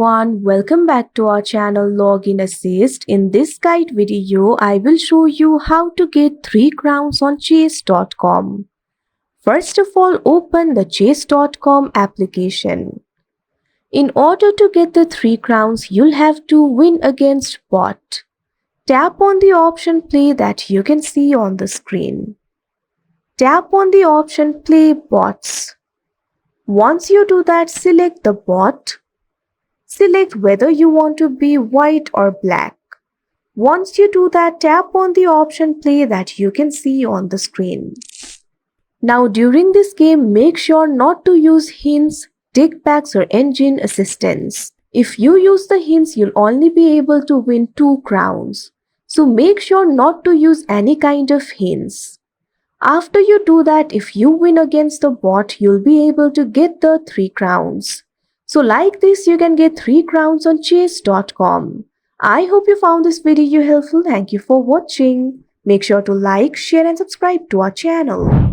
everyone, welcome back to our channel Login Assist. In this guide video, I will show you how to get 3 crowns on chess.com. First of all, open the chess.com application. In order to get the 3 crowns, you'll have to win against bot. Tap on the option play that you can see on the screen. Tap on the option play bots. Once you do that, select the bot. Select whether you want to be white or black. Once you do that, tap on the option play that you can see on the screen. Now during this game, make sure not to use hints, takebacks or engine assistance. If you use the hints, you'll only be able to win 2 crowns. So make sure not to use any kind of hints. After you do that, if you win against the bot, you'll be able to get the 3 crowns. So like this, you can get 3 crowns on chess.com. I hope you found this video helpful. Thank you for watching. Make sure to like, share and subscribe to our channel.